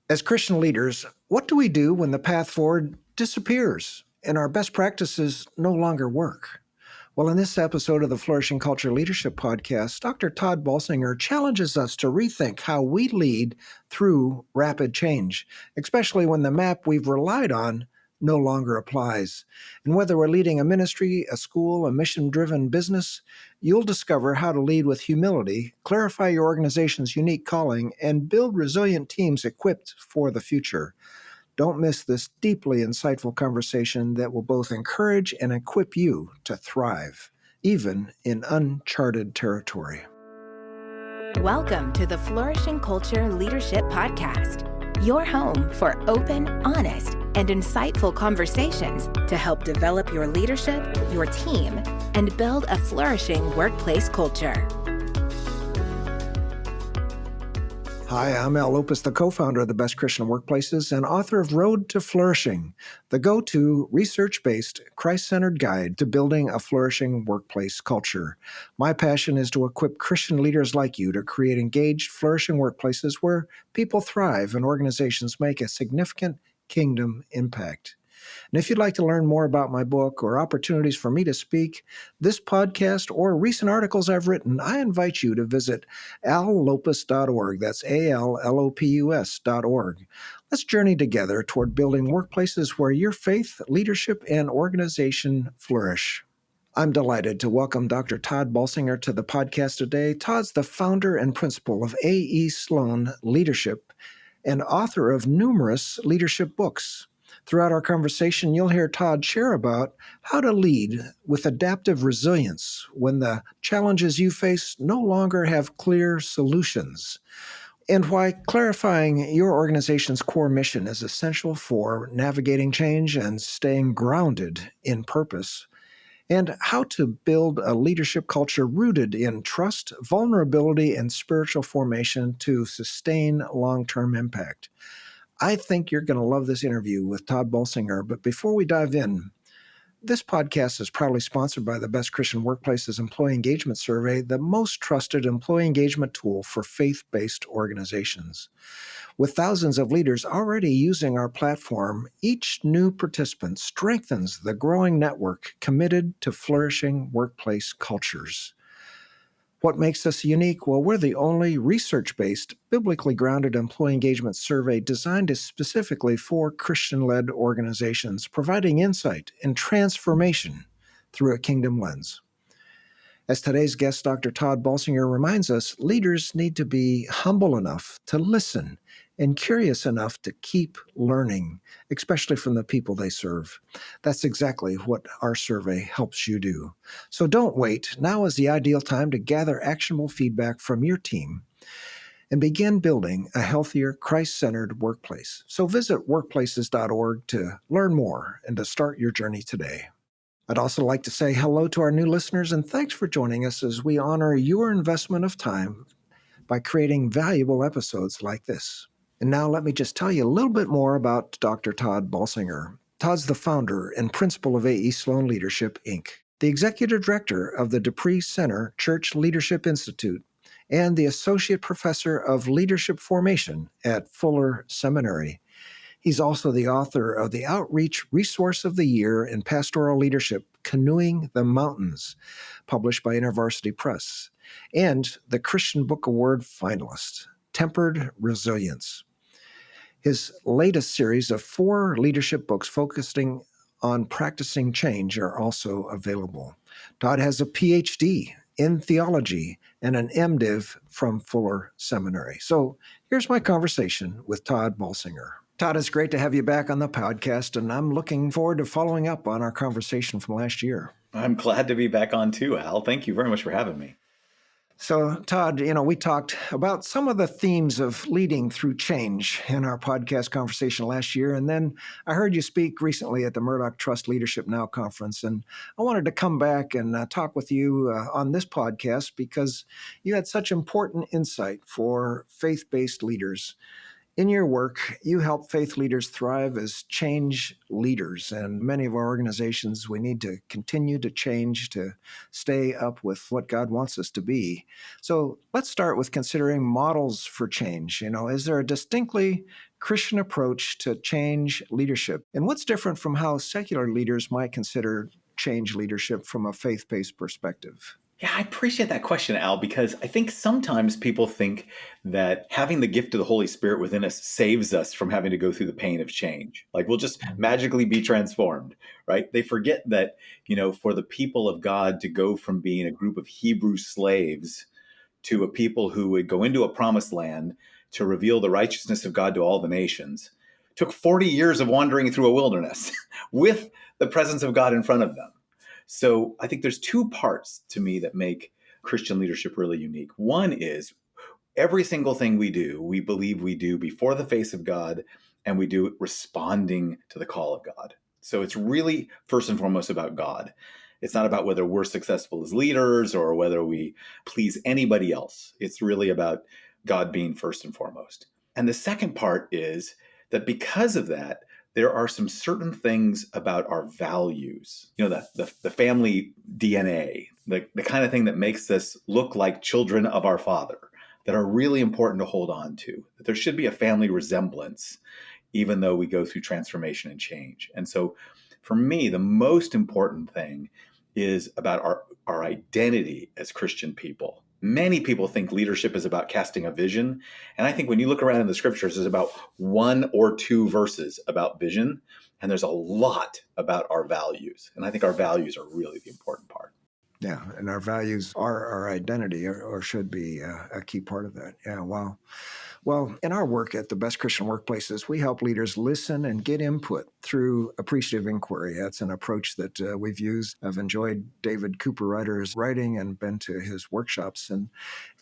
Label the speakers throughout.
Speaker 1: As Christian leaders, what do we do when the path forward disappears and our best practices no longer work? Well, in this episode of the Flourishing Culture Leadership Podcast, Dr. Todd Bolsinger challenges us to rethink how we lead through rapid change, especially when the map we've relied on no longer applies. And whether we're leading a ministry, a school, a mission-driven business, you'll discover how to lead with humility, clarify your organization's unique calling, and build resilient teams equipped for the future. Don't miss this deeply insightful conversation that will both encourage and equip you to thrive, even in uncharted territory.
Speaker 2: Welcome to the Flourishing Culture Leadership Podcast, your home for open, honest, and insightful conversations to help develop your leadership, your team, and build a flourishing workplace culture.
Speaker 1: Hi, I'm Al Lopez, the co-founder of the Best Christian Workplaces and author of Road to Flourishing, the go-to research-based, Christ-centered guide to building a flourishing workplace culture. My passion is to equip Christian leaders like you to create engaged, flourishing workplaces where people thrive and organizations make a significant kingdom impact. And if you'd like to learn more about my book or opportunities for me to speak, this podcast, or recent articles I've written, I invite you to visit allopus.org. That's allopus.org. Let's journey together toward building workplaces where your faith, leadership, and organization flourish. I'm delighted to welcome Dr. Todd Bolsinger to the podcast today. Todd's the founder and principal of A.E. Sloan Leadership and author of numerous leadership books. Throughout our conversation, you'll hear Todd share about how to lead with adaptive resilience when the challenges you face no longer have clear solutions, and why clarifying your organization's core mission is essential for navigating change and staying grounded in purpose, and how to build a leadership culture rooted in trust, vulnerability, and spiritual formation to sustain long-term impact. I think you're going to love this interview with Todd Bolsinger, but before we dive in, this podcast is proudly sponsored by the Best Christian Workplaces Employee Engagement Survey, the most trusted employee engagement tool for faith-based organizations. With thousands of leaders already using our platform, each new participant strengthens the growing network committed to flourishing workplace cultures. What makes us unique? Well, we're the only research-based, biblically grounded employee engagement survey designed specifically for Christian-led organizations, providing insight and transformation through a kingdom lens. As today's guest, Dr. Todd Bolsinger, reminds us, leaders need to be humble enough to listen and curious enough to keep learning, especially from the people they serve. That's exactly what our survey helps you do. So don't wait. Now is the ideal time to gather actionable feedback from your team and begin building a healthier, Christ-centered workplace. So visit workplaces.org to learn more and to start your journey today. I'd also like to say hello to our new listeners and thanks for joining us as we honor your investment of time by creating valuable episodes like this. And now let me just tell you a little bit more about Dr. Todd Bolsinger. Todd's the founder and principal of A.E. Sloan Leadership, Inc., the executive director of the Dupree Center Church Leadership Institute, and the associate professor of leadership formation at Fuller Seminary. He's also the author of the Outreach Resource of the Year in Pastoral Leadership, Canoeing the Mountains, published by InterVarsity Press, and the Christian Book Award finalist, Tempered Resilience. His latest series of 4 leadership books focusing on practicing change are also available. Todd has a PhD in theology and an MDiv from Fuller Seminary. So here's my conversation with Todd Bolsinger. Todd, it's great to have you back on the podcast, and I'm looking forward to following up on our conversation from last year.
Speaker 3: I'm glad to be back on too, Al. Thank you very much for having me.
Speaker 1: So, Todd, we talked about some of the themes of leading through change in our podcast conversation last year, and then I heard you speak recently at the Murdoch Trust Leadership Now conference, and I wanted to come back and talk with you on this podcast because you had such important insight for faith-based leaders. In your work, you help faith leaders thrive as change leaders. And many of our organizations, we need to continue to change to stay up with what God wants us to be. So let's start with considering models for change. Is there a distinctly Christian approach to change leadership? And what's different from how secular leaders might consider change leadership from a faith-based perspective?
Speaker 3: Yeah, I appreciate that question, Al, because I think sometimes people think that having the gift of the Holy Spirit within us saves us from having to go through the pain of change. Like we'll just magically be transformed, right? They forget that, for the people of God to go from being a group of Hebrew slaves to a people who would go into a promised land to reveal the righteousness of God to all the nations took 40 years of wandering through a wilderness with the presence of God in front of them. So I think there's two parts to me that make Christian leadership really unique. One is every single thing we do, we believe we do before the face of God, and we do it responding to the call of God. So it's really first and foremost about God. It's not about whether we're successful as leaders or whether we please anybody else. It's really about God being first and foremost. And the second part is that because of that, there are some certain things about our values, the family DNA, the kind of thing that makes us look like children of our Father, that are really important to hold on to. That there should be a family resemblance, even though we go through transformation and change. And so for me, the most important thing is about our identity as Christian people. Many people think leadership is about casting a vision. And I think when you look around in the scriptures, there's about 1 or 2 verses about vision. And there's a lot about our values. And I think our values are really the important part.
Speaker 1: Yeah, and our values are our identity, or should be a key part of that. Yeah, wow. Well, in our work at the Best Christian Workplaces, we help leaders listen and get input through appreciative inquiry. That's an approach that we've used. I've enjoyed David Cooper Ryder's writing and been to his workshops. And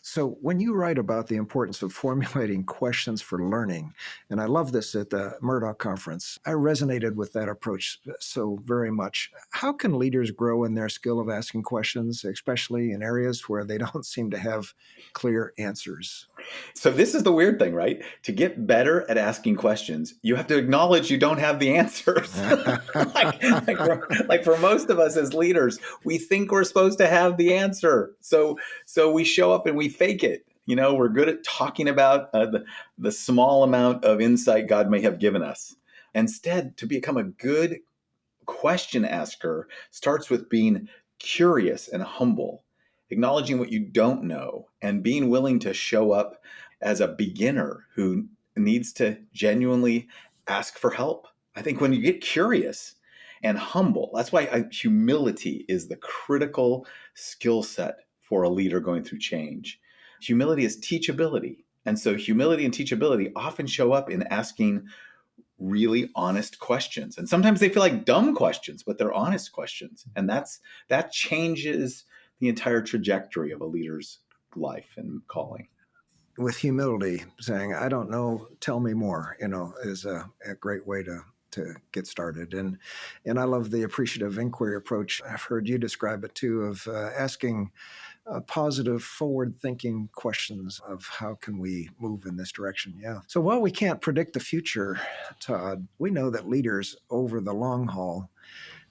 Speaker 1: so when you write about the importance of formulating questions for learning, and I love this at the Murdoch conference, I resonated with that approach so very much. How can leaders grow in their skill of asking questions, especially in areas where they don't seem to have clear answers?
Speaker 3: So this is the weird thing, right? To get better at asking questions, you have to acknowledge you don't have the answers. like for most of us as leaders, we think we're supposed to have the answer. So we show up and we fake it. We're good at talking about the small amount of insight God may have given us. Instead, to become a good question asker starts with being curious and humble, acknowledging what you don't know, and being willing to show up as a beginner who needs to genuinely ask for help. I think when you get curious and humble, that's why humility is the critical skill set for a leader going through change. Humility is teachability. And so humility and teachability often show up in asking really honest questions. And sometimes they feel like dumb questions, but they're honest questions. And that changes the entire trajectory of a leader's life and calling.
Speaker 1: With humility, saying, I don't know, tell me more, is a great way to get started. And I love the appreciative inquiry approach. I've heard you describe it too, of asking positive, forward-thinking questions of how can we move in this direction. Yeah. So while we can't predict the future, Todd, we know that leaders over the long haul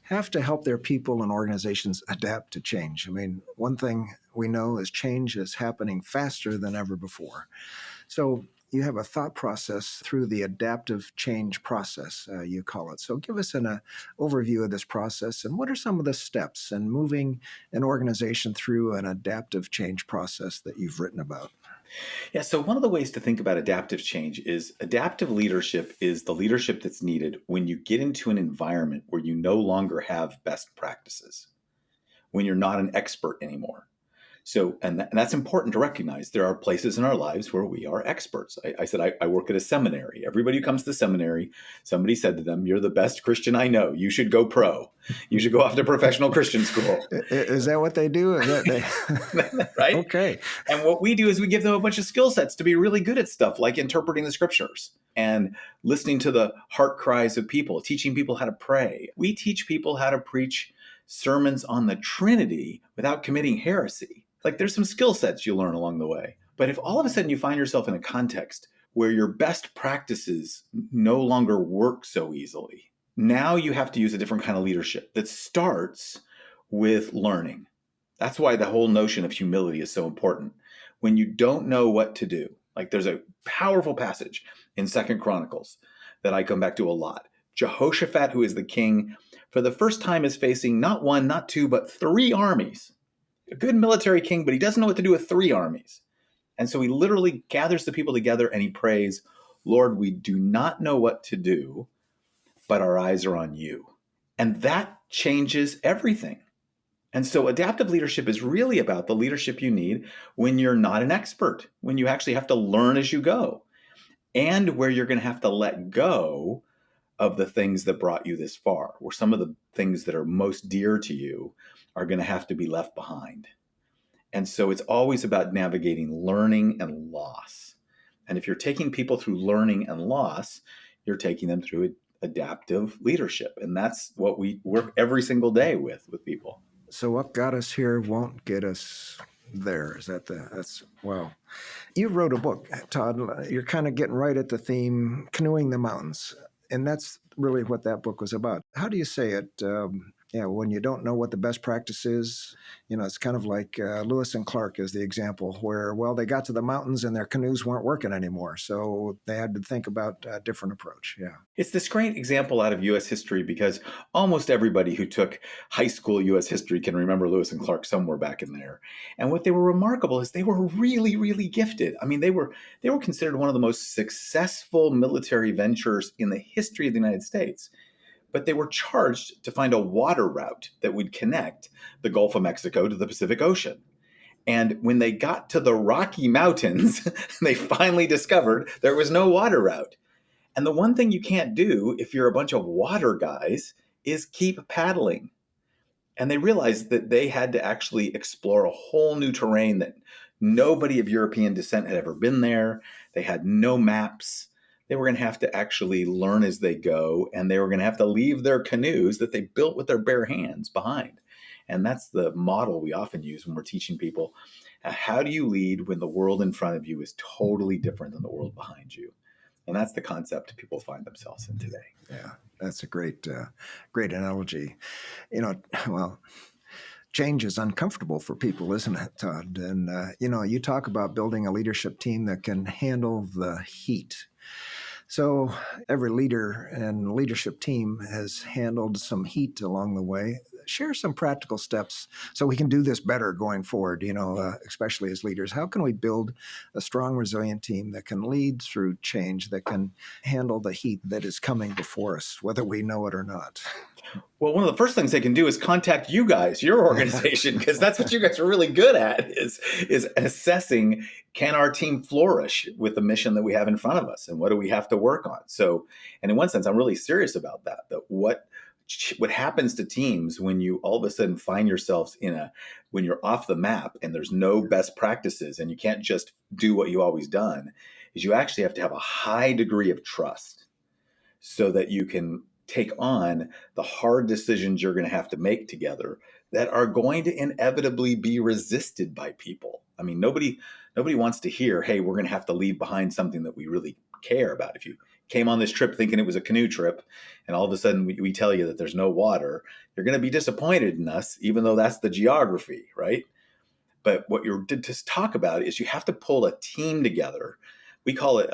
Speaker 1: have to help their people and organizations adapt to change. I mean, one thing we know is change is happening faster than ever before. So you have a thought process through the adaptive change process, you call it. So give us an overview of this process, and what are some of the steps in moving an organization through an adaptive change process that you've written about?
Speaker 3: Yeah, so one of the ways to think about adaptive change is adaptive leadership is the leadership that's needed when you get into an environment where you no longer have best practices, when you're not an expert anymore. So, and that's important to recognize. There are places in our lives where we are experts. I said, I work at a seminary. Everybody who comes to the seminary, somebody said to them, you're the best Christian I know. You should go pro. You should go off to professional Christian school.
Speaker 1: Is that what they do?
Speaker 3: Right?
Speaker 1: Okay.
Speaker 3: And what we do is we give them a bunch of skill sets to be really good at stuff like interpreting the scriptures and listening to the heart cries of people, teaching people how to pray. We teach people how to preach sermons on the Trinity without committing heresy. Like there's some skill sets you learn along the way. But if all of a sudden you find yourself in a context where your best practices no longer work so easily. Now you have to use a different kind of leadership that starts with learning. That's why the whole notion of humility is so important. When you don't know what to do, like there's a powerful passage in Second Chronicles that I come back to a lot. Jehoshaphat, who is the king, for the first time is facing not one, not two, but three armies. A good military king, but he doesn't know what to do with three armies. And so he literally gathers the people together and he prays, Lord, we do not know what to do, but our eyes are on you. And that changes everything. And so adaptive leadership is really about the leadership you need when you're not an expert, when you actually have to learn as you go, and where you're going to have to let go of the things that brought you this far, where some of the things that are most dear to you are going to have to be left behind. And so it's always about navigating learning and loss. And if you're taking people through learning and loss, you're taking them through adaptive leadership. And that's what we work every single day with people.
Speaker 1: So what got us here won't get us there. Is that that's, well, you wrote a book, Todd. You're kind of getting right at the theme, Canoeing the Mountains. And that's really what that book was about. How do you say it? When you don't know what the best practice is, it's kind of like Lewis and Clark is the example where, well, they got to the mountains and their canoes weren't working anymore. So they had to think about a different approach. Yeah.
Speaker 3: It's this great example out of U.S. history because almost everybody who took high school U.S. history can remember Lewis and Clark somewhere back in there. And what they were remarkable is they were really, really gifted. I mean, they were considered one of the most successful military ventures in the history of the United States. But they were charged to find a water route that would connect the Gulf of Mexico to the Pacific Ocean. And when they got to the Rocky Mountains, they finally discovered there was no water route. And the one thing you can't do if you're a bunch of water guys is keep paddling. And they realized that they had to actually explore a whole new terrain that nobody of European descent had ever been there. They had no maps. They were going to have to actually learn as they go, and they were going to have to leave their canoes that they built with their bare hands behind. And that's the model we often use when we're teaching people. How do you lead when the world in front of you is totally different than the world behind you? And that's the concept people find themselves in today.
Speaker 1: Yeah, that's a great analogy. Well, change is uncomfortable for people, isn't it, Todd? And, you talk about building a leadership team that can handle the heat. So every leader and leadership team has handled some heat along the way. Share some practical steps so we can do this better going forward, especially as leaders. How can we build a strong, resilient team that can lead through change, that can handle the heat that is coming before us, whether we know it or not?
Speaker 3: Well, one of the first things they can do is contact you guys, your organization, because that's what you guys are really good at is assessing, can our team flourish with the mission that we have in front of us, and what do we have to work on? So, and in one sense, I'm really serious about that what happens to teams when you all of a sudden find yourselves when you're off the map and there's no best practices and you can't just do what you always done, is you actually have to have a high degree of trust so that you can take on the hard decisions you're going to have to make together that are going to inevitably be resisted by people. I mean, nobody wants to hear, hey, we're going to have to leave behind something that we really care about. If you came on this trip thinking it was a canoe trip and all of a sudden we tell you that there's no water, you're going to be disappointed in us, even though that's the geography, right? But what you're to talk about is you have to pull a team together. We call it,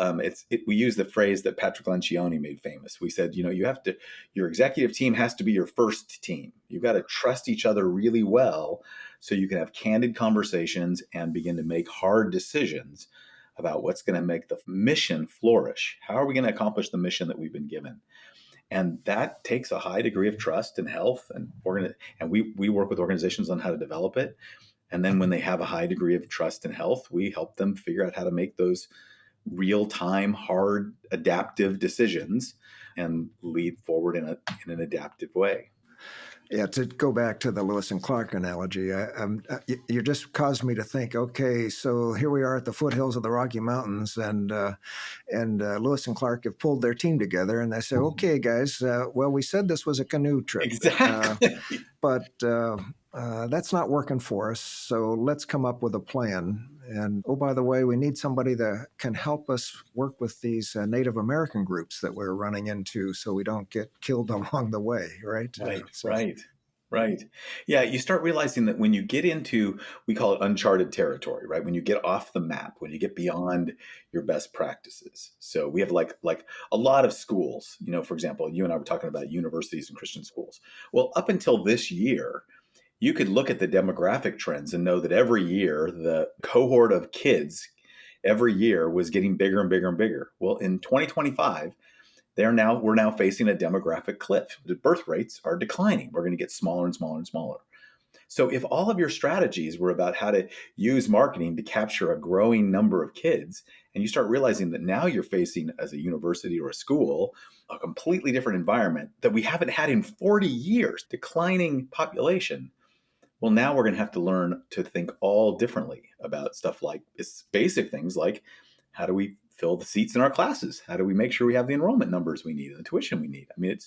Speaker 3: we use the phrase that Patrick Lencioni made famous. We said, your executive team has to be your first team. You've got to trust each other really well so you can have candid conversations and begin to make hard decisions about what's going to make the mission flourish. How are we going to accomplish the mission that we've been given? And that takes a high degree of trust and health. And we work with organizations on how to develop it. And then when they have a high degree of trust and health, we help them figure out how to make those real-time, hard, adaptive decisions and lead forward in an adaptive way.
Speaker 1: Yeah, to go back to the Lewis and Clark analogy, you just caused me to think, okay, so here we are at the foothills of the Rocky Mountains, and Lewis and Clark have pulled their team together, and they say, okay, guys, well, we said this was a canoe trip.
Speaker 3: Exactly.
Speaker 1: But that's not working for us, so let's come up with a plan. And oh, by the way, we need somebody that can help us work with these Native American groups that we're running into so we don't get killed along the way, right?
Speaker 3: Right, right, right. Yeah, you start realizing that when you get into, we call it uncharted territory, right? When you get off the map, when you get beyond your best practices. So we have like a lot of schools, for example, you and I were talking about universities and Christian schools. Well, up until this year, you could look at the demographic trends and know that every year the cohort of kids every year was getting bigger and bigger and bigger. Well, in 2025, we're now facing a demographic cliff. The birth rates are declining. We're going to get smaller and smaller and smaller. So if all of your strategies were about how to use marketing to capture a growing number of kids, and you start realizing that now you're facing, as a university or a school, a completely different environment that we haven't had in 40 years, declining population. Well, now we're going to have to learn to think all differently about stuff like it's basic things like how do we fill the seats in our classes? How do we make sure we have the enrollment numbers we need and the tuition we need? I mean,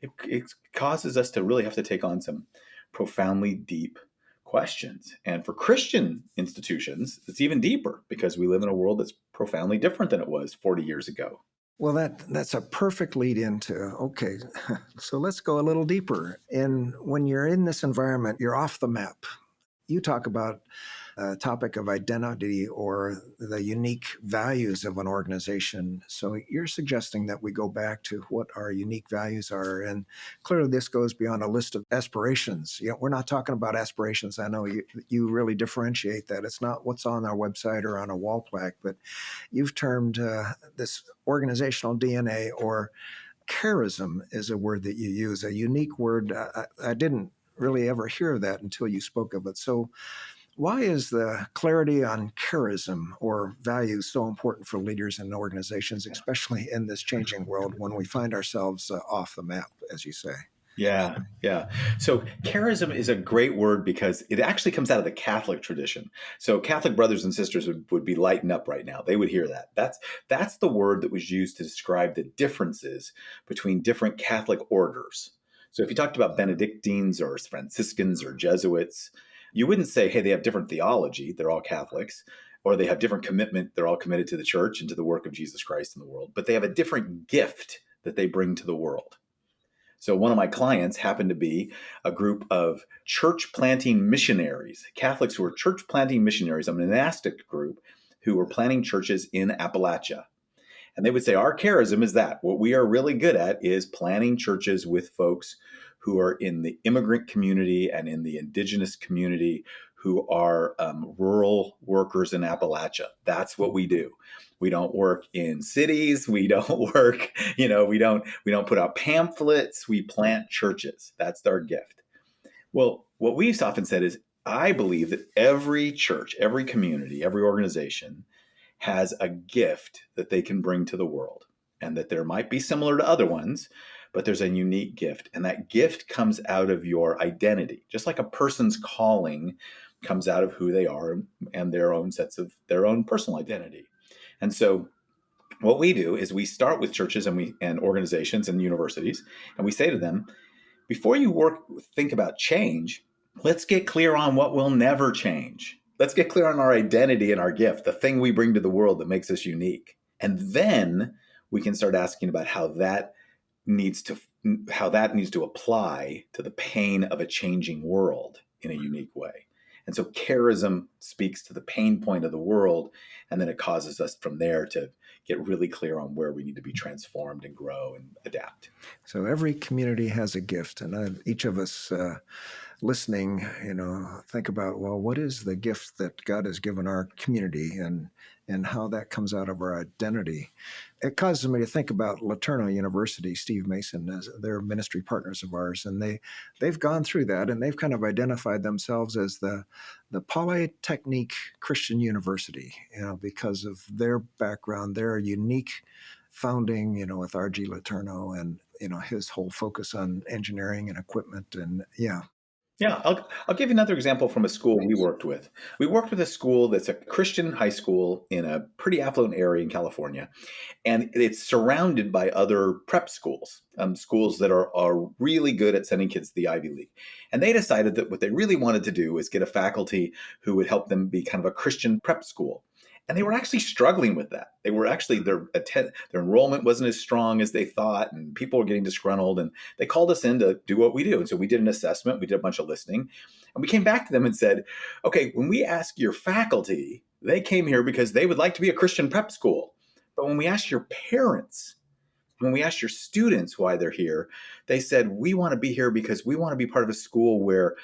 Speaker 3: it causes us to really have to take on some profoundly deep questions. And for Christian institutions, it's even deeper because we live in a world that's profoundly different than it was 40 years ago.
Speaker 1: Well, that's a perfect lead into, okay, so let's go a little deeper. And when you're in this environment, you're off the map. You talk about a topic of identity or the unique values of an organization. So you're suggesting that we go back to what our unique values are. And clearly this goes beyond a list of aspirations. We're not talking about aspirations. I know you really differentiate that. It's not what's on our website or on a wall plaque, but you've termed this organizational DNA, or charism is a word that you use, a unique word. I didn't really ever hear that until you spoke of it. So why is the clarity on charism or values so important for leaders and organizations, especially in this changing world when we find ourselves off the map, as you say?
Speaker 3: Yeah, yeah. So charism is a great word because it actually comes out of the Catholic tradition. So Catholic brothers and sisters would be lighting up right now. They would hear that. That's the word that was used to describe the differences between different Catholic orders. So if you talked about Benedictines or Franciscans or Jesuits, you wouldn't say, hey, they have different theology, they're all Catholics, or they have different commitment, they're all committed to the church and to the work of Jesus Christ in the world, but they have a different gift that they bring to the world. So one of my clients happened to be a group of church planting missionaries, Catholics who were church planting missionaries, a monastic group who were planting churches in Appalachia. And they would say, our charism is that. What we are really good at is planting churches with folks who are in the immigrant community and in the indigenous community who are rural workers in Appalachia. That's what we do. We don't work in cities. We don't work, we don't put out pamphlets. We plant churches. That's our gift. Well, what we've often said is, I believe that every church, every community, every organization has a gift that they can bring to the world, and that there might be similar to other ones, but there's a unique gift. And that gift comes out of your identity, just like a person's calling comes out of who they are and their own sets of their own personal identity. And so what we do is we start with churches and organizations and universities, and we say to them, before you think about change, let's get clear on what will never change. Let's get clear on our identity and our gift, the thing we bring to the world that makes us unique. And then we can start asking about how that needs to apply to the pain of a changing world in a unique way. And so charism speaks to the pain point of the world, and then it causes us from there to get really clear on where we need to be transformed and grow and adapt.
Speaker 1: So every community has a gift, and each of us listening, think about, well, what is the gift that God has given our community, and how that comes out of our identity. It causes me to think about Laterno University, Steve Mason, as they're ministry partners of ours, and they've gone through that, and they've kind of identified themselves as the Polytechnique Christian University, because of their background, their unique founding, with R.G. Laterno and, his whole focus on engineering and equipment. And yeah.
Speaker 3: Yeah, I'll give you another example from a school we worked with. We worked with a school that's a Christian high school in a pretty affluent area in California, and it's surrounded by other prep schools, schools that are really good at sending kids to the Ivy League. And they decided that what they really wanted to do is get a faculty who would help them be kind of a Christian prep school. And they were actually struggling with that. They were actually their enrollment wasn't as strong as they thought, and people were getting disgruntled. And they called us in to do what we do. And so we did an assessment, we did a bunch of listening, and we came back to them and said, "Okay, when we ask your faculty, they came here because they would like to be a Christian prep school. But when we asked your parents, when we asked your students why they're here, they said, we want to be here because we want to be part of a school where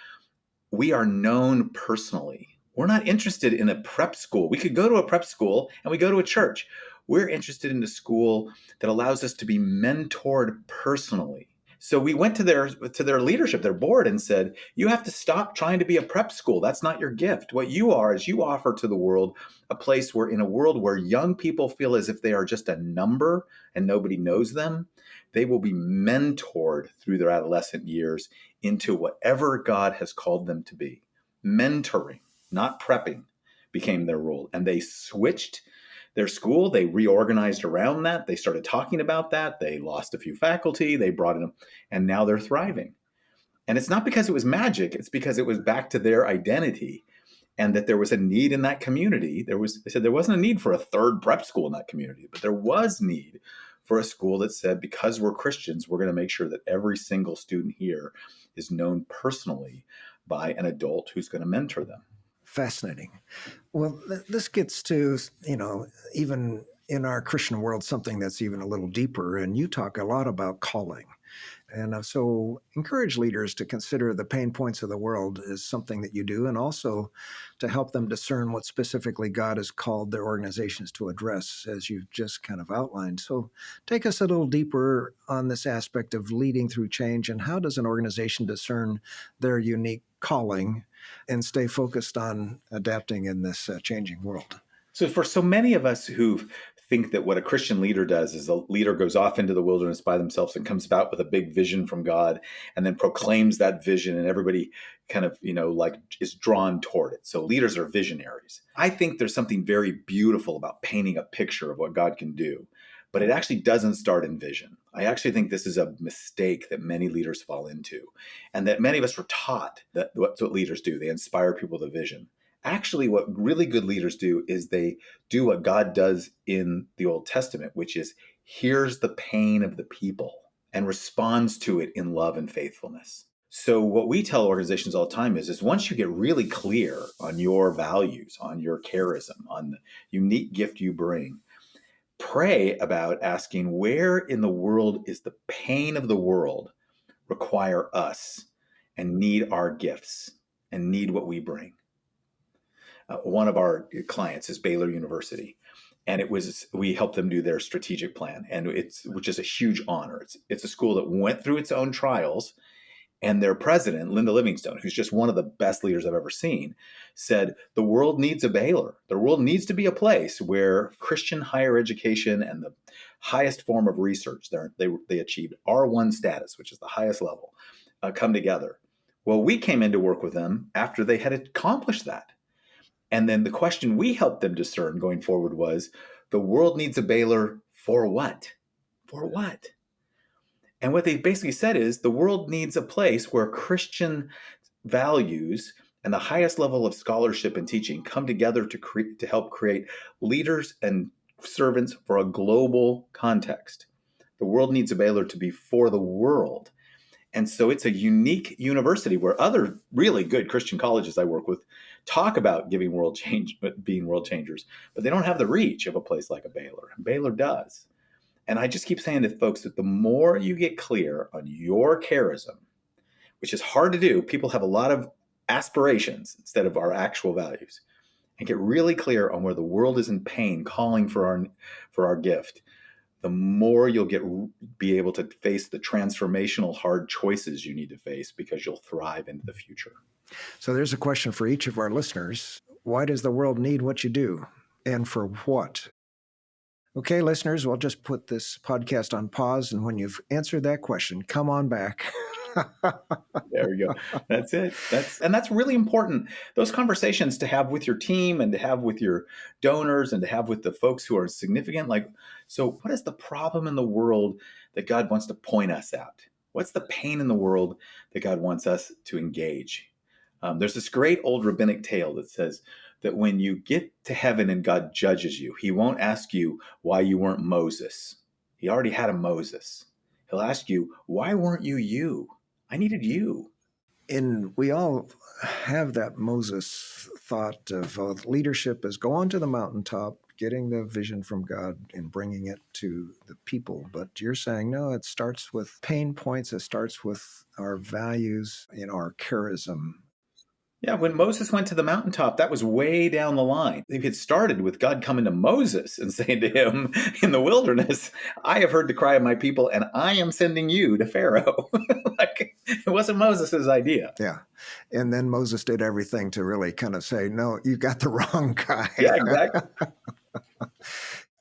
Speaker 3: we are known personally. We're not interested in a prep school. We could go to a prep school and we go to a church. We're interested in a school that allows us to be mentored personally." So we went to their leadership, their board, and said, "You have to stop trying to be a prep school. That's not your gift. What you are is you offer to the world a place where, in a world where young people feel as if they are just a number and nobody knows them, they will be mentored through their adolescent years into whatever God has called them to be." Mentoring, not prepping, became their role. And they switched their school. They reorganized around that. They started talking about that. They lost a few faculty. They brought in, and now they're thriving. And it's not because it was magic. It's because it was back to their identity, and that there was a need in that community. They said there wasn't a need for a third prep school in that community, but there was need for a school that said, because we're Christians, we're going to make sure that every single student here is known personally by an adult who's going to mentor them.
Speaker 1: Fascinating. Well, this gets to, even in our Christian world, something that's even a little deeper. And you talk a lot about calling. And so encourage leaders to consider the pain points of the world as something that you do, and also to help them discern what specifically God has called their organizations to address, as you've just kind of outlined. So take us a little deeper on this aspect of leading through change, and how does an organization discern their unique calling and stay focused on adapting in this changing world?
Speaker 3: So for so many of us who think that what a Christian leader does is a leader goes off into the wilderness by themselves and comes about with a big vision from God and then proclaims that vision, and everybody kind of, like is drawn toward it. So leaders are visionaries. I think there's something very beautiful about painting a picture of what God can do, but it actually doesn't start in vision. I actually think this is a mistake that many leaders fall into, and that many of us were taught that that's what leaders do. They inspire people with a vision. Actually, what really good leaders do is they do what God does in the Old Testament, which is hears the pain of the people and responds to it in love and faithfulness. So what we tell organizations all the time is once you get really clear on your values, on your charism, on the unique gift you bring, pray about asking, where in the world is the pain of the world require us and need our gifts and need what we bring? One of our clients is Baylor University, and we helped them do their strategic plan, and which is a huge honor. It's a school that went through its own trials, and their president, Linda Livingstone, who's just one of the best leaders I've ever seen, said the world needs a Baylor. The world needs to be a place where Christian higher education and the highest form of research, they achieved R1 status, which is the highest level, come together. Well, we came in to work with them after they had accomplished that. And then the question we helped them discern going forward was, the world needs a Baylor for what? For what? And what they basically said is, the world needs a place where Christian values and the highest level of scholarship and teaching come together to help create leaders and servants for a global context. The world needs a Baylor to be for the world. And so it's a unique university where other really good Christian colleges I work with talk about being world changers, but they don't have the reach of a place like a Baylor. And Baylor does. And I just keep saying to folks that the more you get clear on your charism, which is hard to do, people have a lot of aspirations instead of our actual values, and get really clear on where the world is in pain, calling for our gift, the more you'll be able to face the transformational hard choices you need to face, because you'll thrive into the future.
Speaker 1: So there's a question for each of our listeners. Why does the world need what you do, and for what? Okay, listeners, we'll just put this podcast on pause, and when you've answered that question, come on back.
Speaker 3: There you go. That's it. That's really important. Those conversations to have with your team and to have with your donors and to have with the folks who are significant. Like, so what is the problem in the world that God wants to point us at? What's the pain in the world that God wants us to engage? There's this great old rabbinic tale that says that when you get to heaven and God judges you, he won't ask you why you weren't Moses. He already had a Moses. He'll ask you, why weren't you you? I needed you.
Speaker 1: And we all have that Moses thought of leadership as go on to the mountaintop, getting the vision from God and bringing it to the people. But you're saying, no, it starts with pain points. It starts with our values, our charism.
Speaker 3: Yeah, when Moses went to the mountaintop, that was way down the line. It had started with God coming to Moses and saying to him in the wilderness, I have heard the cry of my people, and I am sending you to Pharaoh. Like, it wasn't Moses's idea.
Speaker 1: Yeah. And then Moses did everything to really kind of say, no, you got the wrong guy.
Speaker 3: Yeah, exactly.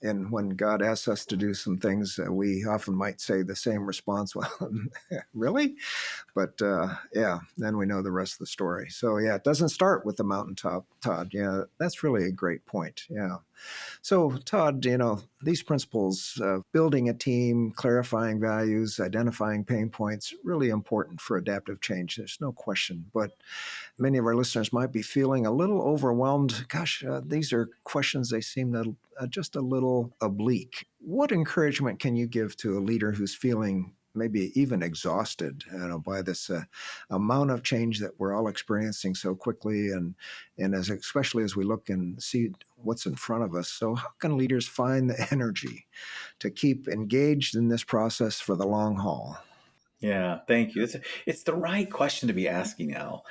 Speaker 1: And when God asks us to do some things, we often might say the same response, well, really? But yeah, then we know the rest of the story. So yeah, it doesn't start with the mountaintop, Todd. Yeah, that's really a great point. Yeah. So Todd, these principles of building a team, clarifying values, identifying pain points, really important for adaptive change. There's no question. But many of our listeners might be feeling a little overwhelmed. Gosh, these are questions, they seem to, just a little oblique. What encouragement can you give to a leader who's feeling maybe even exhausted, by this amount of change that we're all experiencing so quickly, and especially as we look and see what's in front of us? So, how can leaders find the energy to keep engaged in this process for the long haul?
Speaker 3: Yeah, thank you. It's the right question to be asking, Al.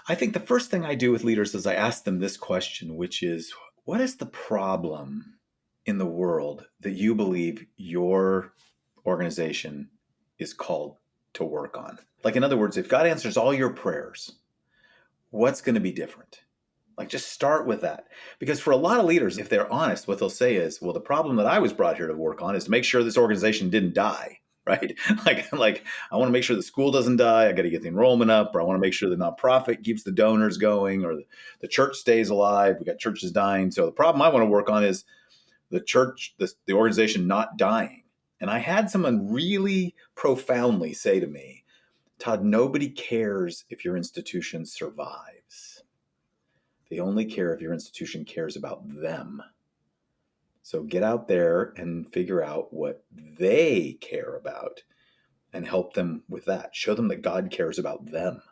Speaker 3: I think the first thing I do with leaders is I ask them this question, which is, what is the problem in the world that you believe your organization is called to work on? Like, in other words, if God answers all your prayers, what's going to be different? Like, just start with that. Because for a lot of leaders, if they're honest, what they'll say is, well, the problem that I was brought here to work on is to make sure this organization didn't die. Right? Like I want to make sure the school doesn't die. I got to get the enrollment up, or I want to make sure the nonprofit keeps the donors going, or the church stays alive. We got churches dying. So the problem I want to work on is the church, the organization not dying. And I had someone really profoundly say to me, Todd, nobody cares if your institution survives. They only care if your institution cares about them. So get out there and figure out what they care about and help them with that. Show them that God cares about them.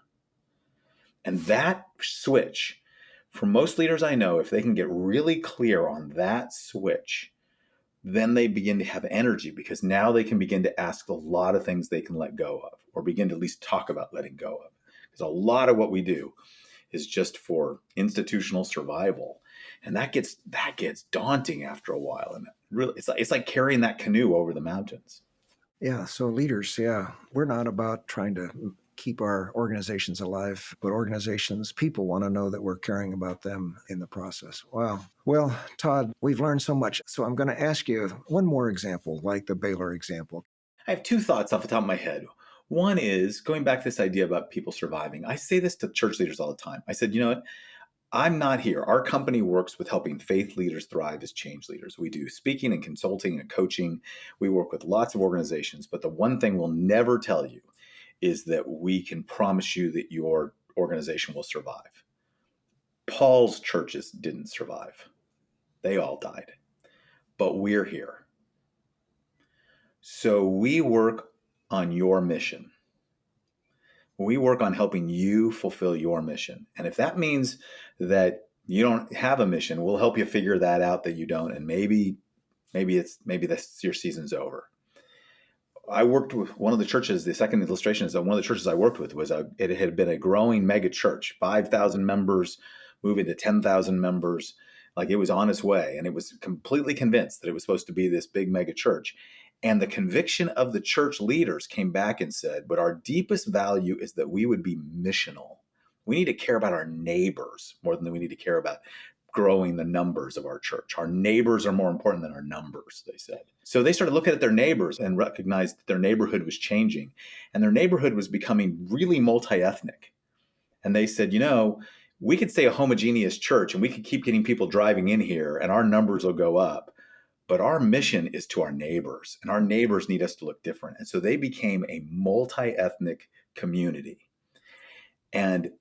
Speaker 3: And that switch, for most leaders I know, if they can get really clear on that switch, then they begin to have energy, because now they can begin to ask a lot of things they can let go of, or begin to at least talk about letting go of. Because a lot of what we do is just for institutional survival. And that gets daunting after a while. And really, it's like carrying that canoe over the mountains.
Speaker 1: Yeah. So leaders, yeah, we're not about trying to keep our organizations alive, but people want to know that we're caring about them in the process. Wow. Well, Todd, we've learned so much. So I'm going to ask you one more example, like the Baylor example.
Speaker 3: I have two thoughts off the top of my head. One is going back to this idea about people surviving. I say this to church leaders all the time. I said, you know what? I'm not here. Our company works with helping faith leaders thrive as change leaders. We do speaking and consulting and coaching. We work with lots of organizations, but the one thing we'll never tell you is that we can promise you that your organization will survive. Paul's churches didn't survive. They all died. But we're here. So we work on your mission. We work on helping you fulfill your mission. And if that means that you don't have a mission, we'll help you figure that out, that you don't. And maybe your season's over. I worked with one of the churches. The second illustration is that one of the churches I worked with it had been a growing mega church, 5,000 members, moving to 10,000 members. Like, it was on its way, and it was completely convinced that it was supposed to be this big mega church. And the conviction of the church leaders came back and said, but our deepest value is that we would be missional. We need to care about our neighbors more than we need to care about growing the numbers of our church. Our neighbors are more important than our numbers, they said. So they started looking at their neighbors and recognized that their neighborhood was changing, and their neighborhood was becoming really multi-ethnic. And they said, we could stay a homogeneous church and we could keep getting people driving in here and our numbers will go up. But our mission is to our neighbors, and our neighbors need us to look different. And so they became a multi-ethnic community. And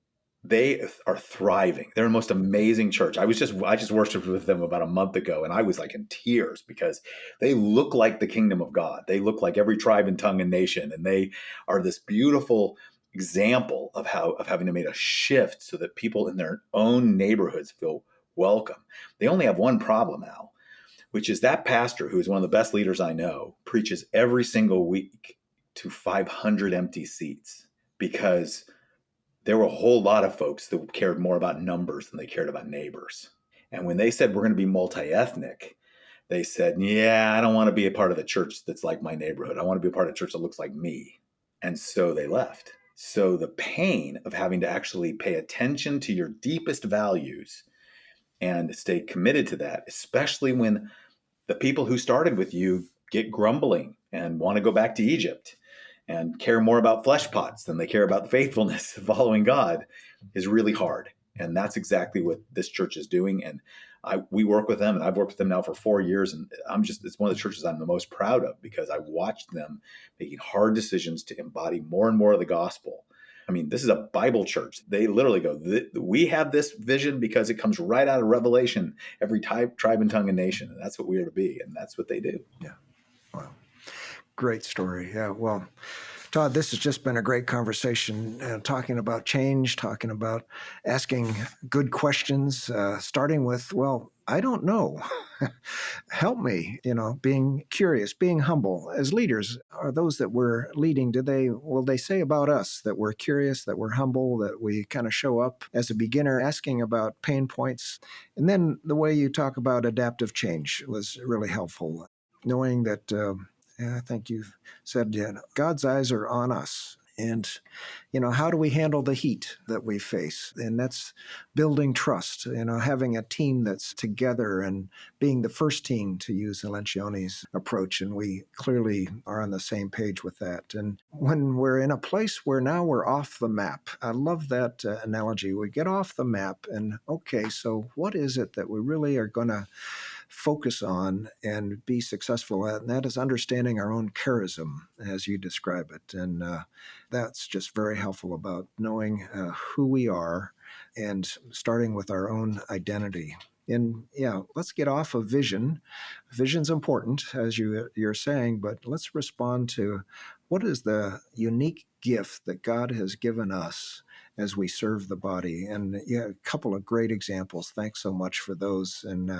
Speaker 3: they are thriving. They're the most amazing church. I just worshiped with them about a month ago, and I was like in tears because they look like the kingdom of God. They look like every tribe and tongue and nation, and they are this beautiful example of having to make a shift so that people in their own neighborhoods feel welcome. They only have one problem, Al, which is that pastor, who is one of the best leaders I know, preaches every single week to 500 empty seats because there were a whole lot of folks that cared more about numbers than they cared about neighbors. And when they said we're going to be multi-ethnic, they said, yeah, I don't want to be a part of the church that's like my neighborhood. I want to be a part of a church that looks like me. And so they left. So the pain of having to actually pay attention to your deepest values and stay committed to that, especially when the people who started with you get grumbling and want to go back to Egypt and care more about flesh pots than they care about the faithfulness of following God, is really hard. And that's exactly what this church is doing. And we work with them, and I've worked with them now for 4 years. And it's one of the churches I'm the most proud of because I watched them making hard decisions to embody more and more of the gospel. I mean, this is a Bible church. They literally go, we have this vision because it comes right out of Revelation, every tribe and tongue and nation. And that's what we are to be. And that's what they do.
Speaker 1: Yeah. Wow. Great story. Yeah. Well, Todd, this has just been a great conversation, talking about change, talking about asking good questions, starting with, well, I don't know. Help me, being curious, being humble. As leaders, are those that we're leading, will they say about us that we're curious, that we're humble, that we kind of show up as a beginner, asking about pain points? And then the way you talk about adaptive change was really helpful, knowing that I think you've said, God's eyes are on us. And, how do we handle the heat that we face? And that's building trust, having a team that's together and being the first team, to use Lencioni's approach. And we clearly are on the same page with that. And when we're in a place where now we're off the map, I love that analogy. We get off the map and, okay, so what is it that we really are going to focus on and be successful at? And that is understanding our own charism, as you describe it. And that's just very helpful about knowing who we are and starting with our own identity. And let's get off of vision. Vision's important, as you're saying, but let's respond to what is the unique gift that God has given us as we serve the body. And a couple of great examples. Thanks so much for those. And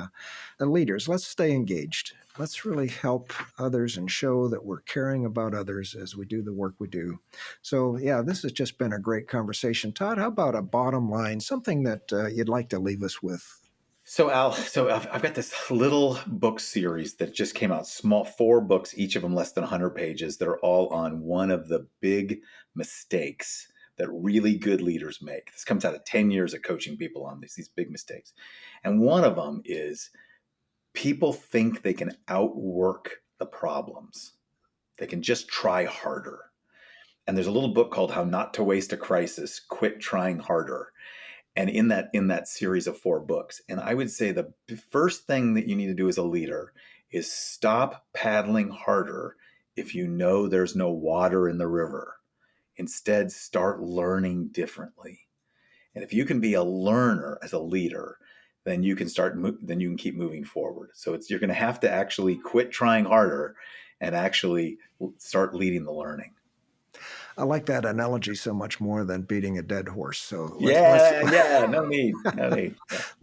Speaker 1: leaders, let's stay engaged. Let's really help others and show that we're caring about others as we do the work we do. So, this has just been a great conversation. Todd, how about a bottom line, something that you'd like to leave us with?
Speaker 3: So Al, I've got this little book series that just came out, 4 books, each of them less than 100 pages. They're all on one of the big mistakes that really good leaders make. This comes out of 10 years of coaching people on these big mistakes. And one of them is people think they can outwork the problems. They can just try harder. And there's a little book called How Not to Waste a Crisis, Quit Trying Harder. And in that series of 4 books. And I would say the first thing that you need to do as a leader is stop paddling harder if you know there's no water in the river. Instead, start learning differently. And if you can be a learner as a leader, then you can keep moving forward. So you're going to have to actually quit trying harder and actually start leading the learning.
Speaker 1: I like that analogy so much more than beating a dead horse. So
Speaker 3: no need.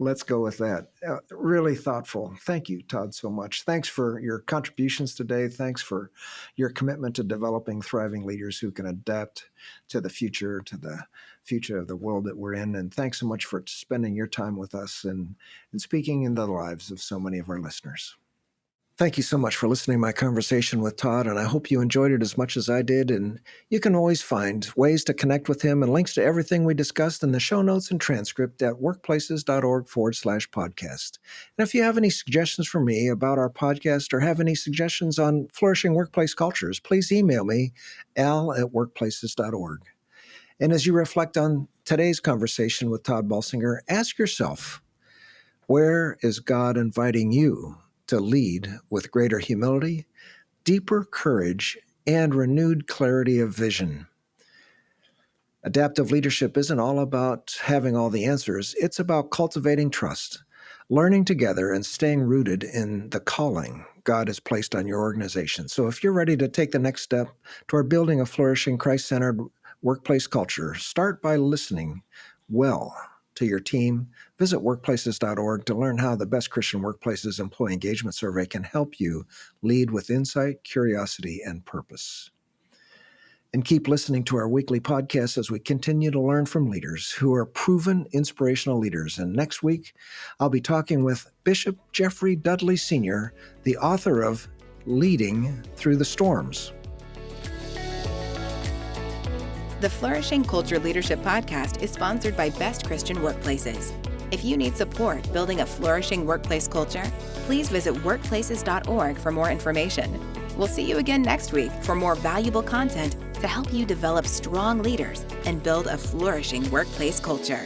Speaker 1: Let's go with that. Really thoughtful. Thank you, Todd, so much. Thanks for your contributions today. Thanks for your commitment to developing thriving leaders who can adapt to the future of the world that we're in. And thanks so much for spending your time with us and speaking in the lives of so many of our listeners. Thank you so much for listening to my conversation with Todd, and I hope you enjoyed it as much as I did. And you can always find ways to connect with him and links to everything we discussed in the show notes and transcript at workplaces.org/podcast. And if you have any suggestions for me about our podcast or have any suggestions on flourishing workplace cultures, please email me, al@workplaces.org. And as you reflect on today's conversation with Todd Bolsinger, ask yourself, where is God inviting you to lead with greater humility, deeper courage, and renewed clarity of vision? Adaptive leadership isn't all about having all the answers. It's about cultivating trust, learning together, and staying rooted in the calling God has placed on your organization. So if you're ready to take the next step toward building a flourishing, Christ-centered workplace culture, start by listening well to your team. Visit workplaces.org to learn how the Best Christian Workplaces Employee Engagement Survey can help you lead with insight, curiosity, and purpose. And keep listening to our weekly podcast as we continue to learn from leaders who are proven inspirational leaders. And next week, I'll be talking with Bishop Jeffrey Dudley Sr., the author of Leading Through the Storms.
Speaker 2: The Flourishing Culture Leadership Podcast is sponsored by Best Christian Workplaces. If you need support building a flourishing workplace culture, please visit workplaces.org for more information. We'll see you again next week for more valuable content to help you develop strong leaders and build a flourishing workplace culture.